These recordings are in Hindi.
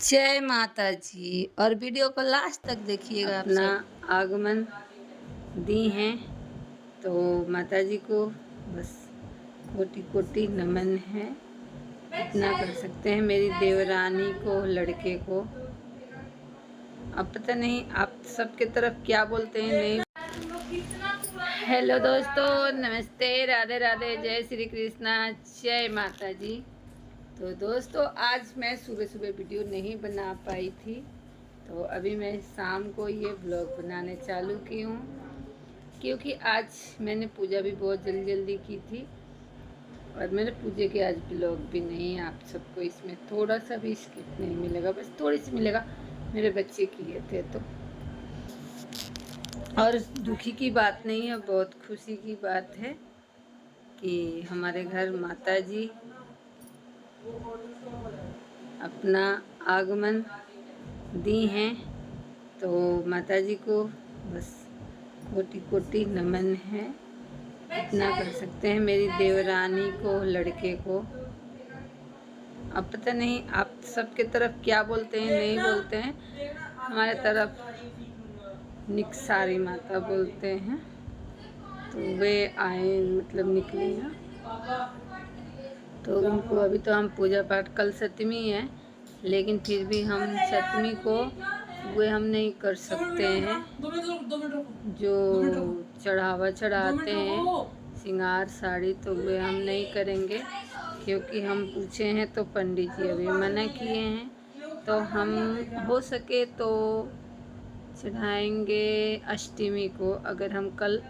जय माता जी। और वीडियो को लास्ट तक देखिएगा। अपना आगमन दी हैं तो माता जी को बस कोटि कोटि नमन है। इतना कर सकते हैं मेरी देवरानी को, लड़के को। अब पता नहीं आप सबके तरफ क्या बोलते हैं। नहीं। हेलो दोस्तों, नमस्ते, राधे राधे, जय श्री कृष्णा, जय माता जी। तो दोस्तों आज मैं सुबह सुबह वीडियो नहीं बना पाई थी, तो अभी मैं शाम को ये ब्लॉग बनाने चालू की हूँ, क्योंकि आज मैंने पूजा भी बहुत जल्दी जल्दी की थी और मेरे पूजे के आज ब्लॉग भी नहीं। आप सबको इसमें थोड़ा सा भी स्किप नहीं मिलेगा, बस थोड़ी सी मिलेगा। मेरे बच्चे किए थे तो, और दुखी की बात नहीं है, बहुत खुशी की बात है कि हमारे घर माता जी अपना आगमन दी हैं। तो माता जी को बस कोटि कोटि नमन है। इतना कर सकते हैं मेरी देवरानी को, लड़के को। अब पता नहीं आप सबके तरफ क्या बोलते हैं, नहीं बोलते हैं। हमारे तरफ निकसारी माता बोलते हैं। तो वे आए, मतलब निकली हैं, तो उनको अभी तो हम पूजा पाठ, कल सप्तमी है, लेकिन फिर भी हम सप्तमी को वे हम नहीं कर सकते हैं। जो चढ़ावा चढ़ाते हैं श्रृंगार साड़ी, तो वे हम नहीं करेंगे, क्योंकि हम पूछे हैं तो पंडित जी अभी मना किए हैं। तो हम हो सके तो चढ़ाएंगे अष्टमी को, अगर हम कल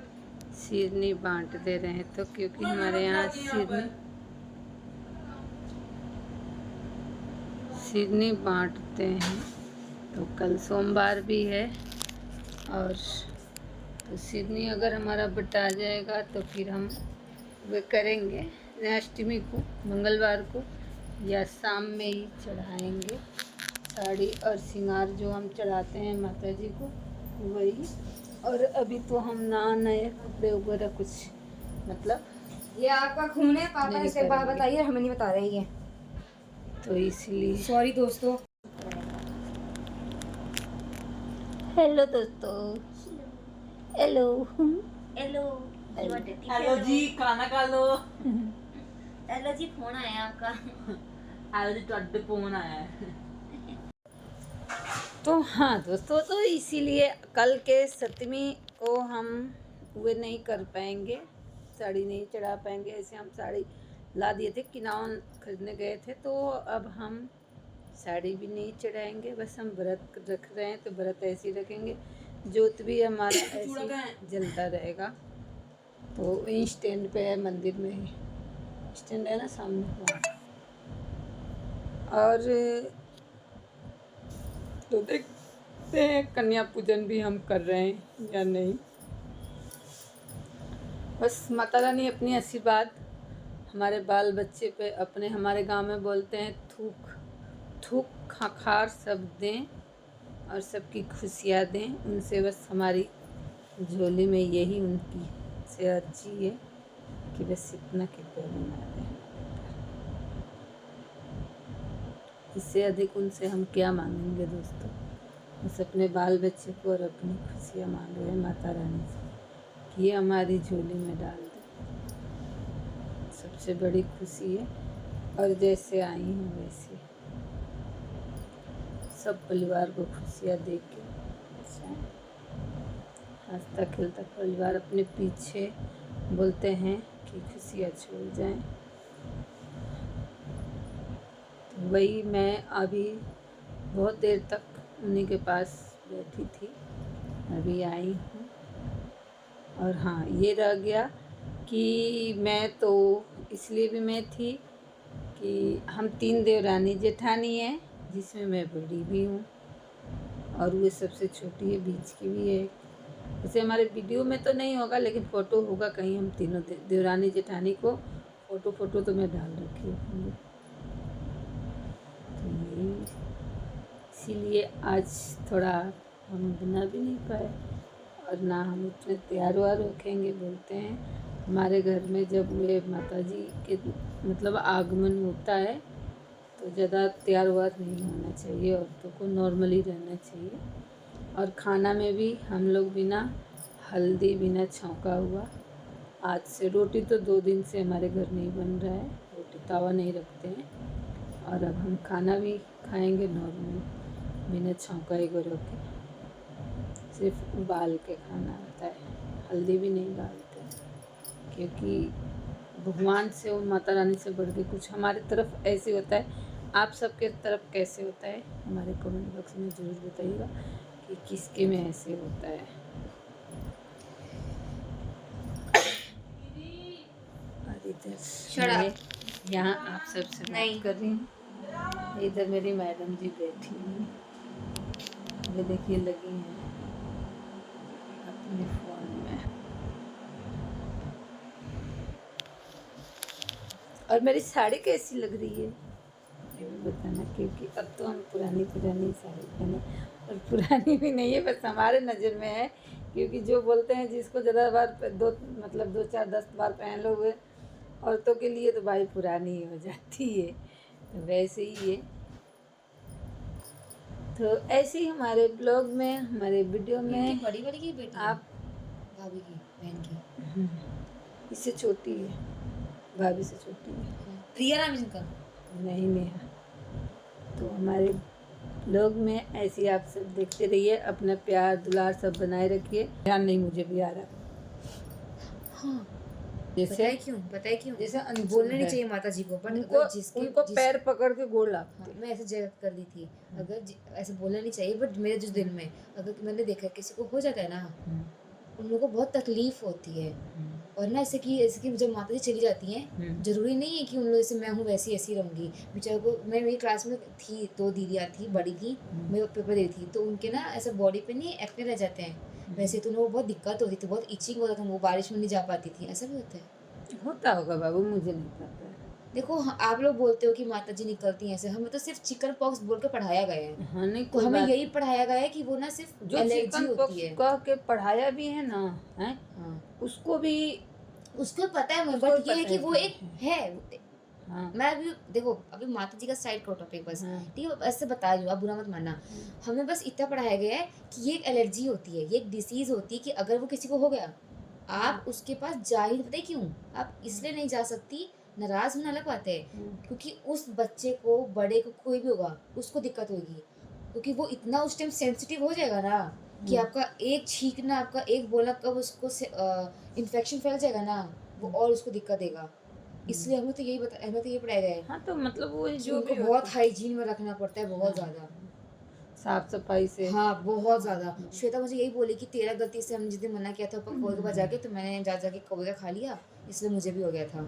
सिरनी बांट दे रहे हैं तो, क्योंकि हमारे यहाँ सिरनी बांटते हैं। तो कल सोमवार भी है, और तो सिरनी अगर हमारा बटा जाएगा तो फिर हम वे करेंगे अष्टमी को, मंगलवार को, या शाम में ही चढ़ाएंगे साड़ी और श्रृंगार जो हम चढ़ाते हैं माता जी को, वही। और अभी तो हम नए कपड़े वगैरह कुछ, मतलब ये आपका खून है, पापा ने सिर्फ बात बताइए, हमें नहीं बता रही है, तो इसलिए सॉरी दोस्तों। हेलो दोस्तों, हेलो हेलो हेलो जी, खाना खा लो। हेलो जी, फोन आया आपका। हेलो जी, ਤੁਹਾਡੇ फोन आया है। तो हाँ दोस्तों, तो इसीलिए कल के सप्तमी को हम वे नहीं कर पाएंगे, साड़ी नहीं चढ़ा पाएंगे। ऐसे हम साड़ी ला दिए थे, किनान खरीदने गए थे, तो अब हम साड़ी भी नहीं चढ़ाएंगे। बस हम व्रत रख रहे हैं तो व्रत ऐसे ही रखेंगे, जोत भी हमारा ऐसे जलता रहेगा। तो वहीं स्टैंड पे है, मंदिर में ही स्टैंड है ना सामने को। और तो देखते हैं कन्या पूजन भी हम कर रहे हैं या नहीं। बस माता रानी अपनी आशीर्वाद हमारे बाल बच्चे पे, अपने हमारे गांव में बोलते हैं थूक थूक खाखार सब दें और सबकी खुशियाँ दें। उनसे बस हमारी झोली में यही उनकी से अर्जी है कि बस इतना कृपया बना दें। इससे अधिक उनसे हम क्या मांगेंगे दोस्तों। बस अपने बाल बच्चे को और अपनी खुशियाँ मांग रहे हैं माता रानी से कि ये हमारी झोली में डाल दे। सबसे बड़ी खुशी है, और जैसे आई हूँ वैसे सब परिवार को खुशियाँ दे के हंसता खेलता परिवार अपने पीछे बोलते हैं कि खुशियाँ छोड़ जाएं। तो वही मैं अभी बहुत देर तक उन्हीं के पास बैठी थी, अभी आई हूँ। और हाँ, ये रह गया कि मैं तो इसलिए भी मैं थी कि हम 3 देवरानी जेठानी हैं, जिसमें मैं बड़ी भी हूँ और वो सबसे छोटी है, बीच की भी है। वैसे हमारे वीडियो में तो नहीं होगा, लेकिन फ़ोटो होगा कहीं, हम तीनों देवरानी जेठानी को फ़ोटो तो मैं डाल रखी हूँ। तो यही, इसीलिए आज थोड़ा हम बना भी नहीं पाए, और ना हम इतने तैयार वार रखेंगे। बोलते हैं हमारे घर में जब वे माता जी के मतलब आगमन होता है, तो तो ज़्यादा तैयार हुआ नहीं होना चाहिए, औरतों को नॉर्मली रहना चाहिए। और खाना में भी हम लोग बिना हल्दी, बिना छौंका हुआ, आज से रोटी तो 2 दिन से हमारे घर नहीं बन रहा है, रोटी तवा नहीं रखते हैं। और अब हम खाना भी खाएंगे नॉर्मल, बिना छौंका वगैरह के, सिर्फ उबाल के खाना होता है, हल्दी भी नहीं डालते हैं, क्योंकि भगवान से और माता रानी से बढ़ के कुछ हमारे तरफ ऐसे होता है। आप सबके तरफ कैसे होता है हमारे कमेंट बॉक्स में ज़रूर बताइएगा कि किसके में ऐसे होता है। और इधर मैं यहाँ आप सबसे बात कर रही हूँ, इधर मेरी मैडम जी बैठी हैं, ये देखिए लगी हैं अपने फ़ोन में। और मेरी साड़ी कैसी लग रही है ये भी बताना, क्योंकि अब तो हम पुरानी साड़ी पहने, और पुरानी भी नहीं है, बस हमारे नज़र में है, क्योंकि जो बोलते हैं जिसको ज़्यादा बार 2 4 10 बार पहन लो हुए औरतों के लिए तो भाई पुरानी हो जाती है, तो वैसे ही है। तो ऐसे ही हमारे ब्लॉग में, हमारे वीडियो में बड़ी बड़ी की बेटी आप भाभी की बहन की इससे छोटी है, भाभी से छोटी है, प्रिया नाम है इनका। नहीं नेहा। तो हमारे ब्लॉग में ऐसे ही आप सब देखते रहिए, अपना प्यार दुलार सब बनाए रखिए। ध्यान नहीं मुझे भी आ रहा। हाँ जैसे पता है क्यों जैसे बोलना नहीं चाहिए माता जी को, पर उनको पैर पकड़ के गोड़ लागते। हाँ, मैं ऐसे जगह कर दी थी, अगर ऐसे बोलना नहीं चाहिए, बट मेरे जो दिल में अगर मैंने देखा किसी को हो जाता है ना, उन लोगों को बहुत तकलीफ होती है। और ना ऐसे कि जब माता जी चली जाती हैं, जरूरी नहीं है कि उन लोगों से मैं हूँ वैसी ऐसी रहूँगी। बेचारे को, मैं मेरी क्लास में थी 2 दीदियाँ थी, बड़ी थी, मैं पेपर दे रही थी, तो उनके ना ऐसे बॉडी पे नहीं एक्ने रह जाते हैं, वैसे तो उनको बहुत दिक्कत होती थी, बहुत इचिंग होता था, वो बारिश में नहीं जा पाती थी। ऐसा भी होता है? होता होगा बाबू, मुझे नहीं पता है। देखो आप लोग बोलते हो कि माता जी निकलती हैं ऐसे, हमें तो सिर्फ चिकन पॉक्स बोल के पढ़ाया गया है। हाँ, नहीं तो हमें यही पढ़ाया गया है कि वो ना सिर्फ जो एलर्जी होती है। कह के पढ़ाया भी है ना, है हाँ, उसको भी उसको पता है, बट ये है कि वो एक है। हाँ, मैं अभी देखो, अभी माता जी का साइड करो टॉपिक बस, हाँ, ठीक है, ऐसे बता रही हूँ, आप बुरा मत मानना। हमें बस इतना पढ़ाया गया है कि ये एक एलर्जी होती है, ये एक डिसीज होती है, कि अगर वो किसी को हो गया, आप उसके पास जा ही, पता है क्यों आप इसलिए नहीं जा सकती, नाराज होना अलग बात है, क्योंकि उस बच्चे को, बड़े को, कोई भी होगा उसको दिक्कत होगी, क्योंकि वो इतना उस टाइम सेंसिटिव हो जाएगा ना कि आपका एक छींकना, आपका एक बोलना, कब उसको इन्फेक्शन फैल जाएगा ना, वो और उसको दिक्कत देगा। इसलिए हमें तो यही पढ़ाया गया है। हाँ, तो मतलब वो जो उनको भी बहुत हाइजीन में रखना पड़ता है, बहुत ज्यादा साफ सफाई से। हाँ, बहुत ज्यादा। श्वेता मुझे यही बोली कि तेरा गलती से हमने जिस दिन मना किया था कौवे के पास जाके, तो मैंने जाके कौवे का खा लिया, इसलिए मुझे भी हो गया था।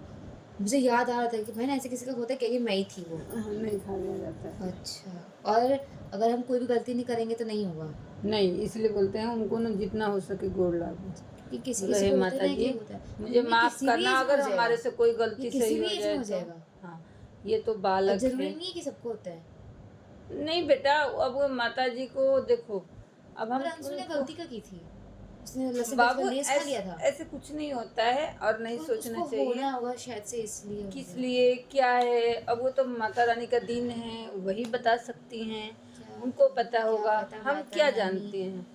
मुझे याद आ रहा था कि मैंने ऐसे किसी का होता है क्या, मैं ही थी वो। नहीं खा लिया जाता है। अच्छा, और अगर हम कोई भी गलती नहीं करेंगे तो नहीं होगा। नहीं, इसलिए बोलते हैं उनको ना जितना हो सके गोड़ लागो, कि किसी रहे को माता जी मुझे माफ करना अगर हमारे से कोई गलती सही हो जाए तो। हाँ, ये तो बालक जरूरी है, नहीं है कि सबको होता है। नहीं बेटा, अब वो माता जी को देखो, अब हम अंशु ने गलती क्या की थी, उसने लहसुन बाबू प्याज का लेस खा लिया था। ऐसे कुछ नहीं होता है, और नहीं सोचना उसको चाहिए होना होगा शायद से, इसलिए हो किस गया। लिए क्या है। अब वो तो माता रानी का दिन है, वही बता सकती हैं, उनको पता होगा, हम क्या जानते हैं।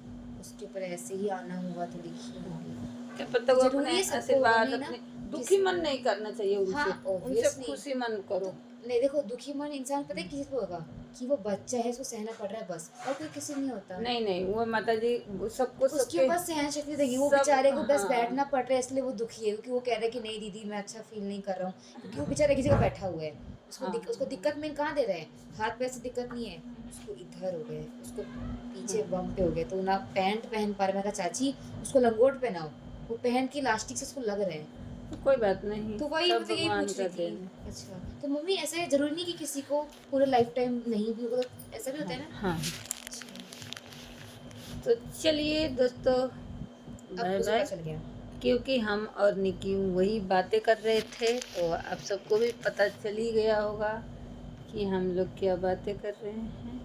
उसके ऊपर ऐसे ही आना होगा तो लिखी होगी, क्या पता वो जरूरी अपने है सबको आशीर्वाद होना ही अपने ना। दुखी मन नहीं करना चाहिए उनसे। हाँ, उनसे obviously। खुशी मन करो। नहीं देखो, दुखी मन इंसान पता है किसी को होगा कि वो बच्चा है, उसको सहना पड़ रहा है बस, और कोई किसी नहीं होता। नहीं, वो माता जी सबको उसके पास सहन शक्ति देगी, वो बेचारे को बस हाँ, बैठना पड़ रहा है, इसलिए वो दुखी है, क्योंकि वो कह रहा है कि नहीं दीदी मैं अच्छा फील नहीं कर रहा हूँ, क्योंकि वो बेचारा किसी का बैठा हुआ है। उसको दिक्कत में कहाँ दे रहे हैं, हाथ पैर से दिक्कत नहीं है, उसको इधर हो गए, उसको पीछे बम पे हो गए, तो ना पैंट पहन पा रहे। मैं कहा चाची उसको लंगोट पहनाओ, वो पहन के इलास्टिक से उसको लग रहे हैं। तो कोई बात नहीं, तो वही मुझे यही पूछ रही थी। अच्छा, तो मम्मी ऐसे जरूरी नहीं कि किसी को पूरे लाइफ टाइम नहीं भी होगा, ऐसा भी होता है ना। हाँ, तो चलिए दोस्तों, बाय बाय। चल गया, क्योंकि हम और निकी वही बातें कर रहे थे, तो आप सबको भी पता चल ही गया होगा कि हम लोग क्या बातें कर रहे हैं।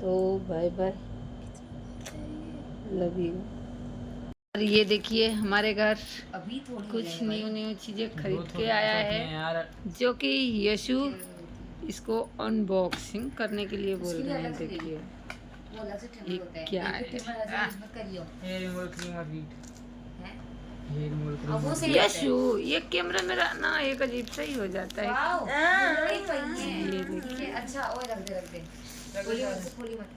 तो बाय बाय, लव यू। और ये देखिए हमारे घर अभी थोड़ी कुछ न्यू चीज़ें खरीद के आया है, जो कि यशु इसको अनबॉक्सिंग करने के लिए बोल उसके लिए रहे हैं। अलग से ले देखिए वो अलग से ठंडा ये होता है। क्या एक है? ट्रिमर यूज मत करियो ये रिमोट क्रीम और हीट हैं। ये रिमोट अब वो क्रीम सही ये रहता है। शू ये कैमरा मेरा ना एक अजीब सा ही हो जाता है। वाओ ये पहिए ये हैं। देखिए। ठीक है अच्छा और रख दे खोली मत खोली मत।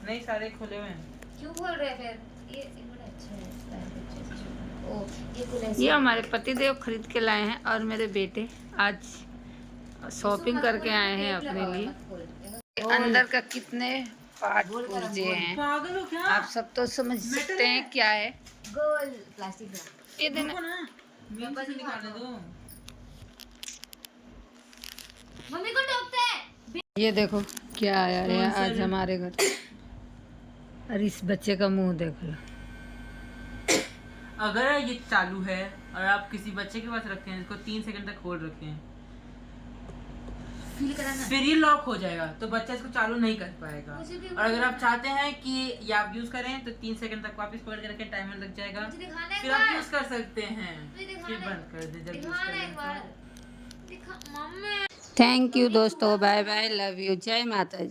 नहीं सारे खुले हुए हैं। क्यों खोल रहे हैं फिर ये बड़ा अच्छा है पैर अच्छे से छोटा। ओ ये खुला है। ये हमारे पतिदेव खरीद के लाए हैं और मेरे बेटे आज शॉपिंग करके आए हैं अपने लिए। अंदर का कितने पार्ट पुर्जे हैं पागल हो क्या? आप सब तो समझ सकते हैं क्या है। गोल प्लास्टिक का ये देना देखो ना मेरे से निकालने दो। मम्मी को टोकते हैं। ये देखो क्या आया है कौन सा आज रे? हमारे घर। और इस बच्चे का मुंह देख लो। अगर ये चालू है और आप किसी बच्चे के पास रखते हैं इसको 3 सेकंड तक होल्ड रखते हैं फील कराना फिर ये लॉक हो जाएगा तो बच्चा इसको चालू नहीं कर पाएगा। मुझे भी और अगर आप चाहते हैं कि ये आप यूज करें तो 3 सेकंड तक वापस पकड़ के रखें टाइमर लग जाएगा मुझे दिखाना है फिर आप यूज कर सकते हैं मुझे दिखाना फिर है। बंद कर दे जब यूज दिखाना करें एक बार दिखा मम्मी थैंक यू दोस्तों बाय बाय लव यू जय माता जी।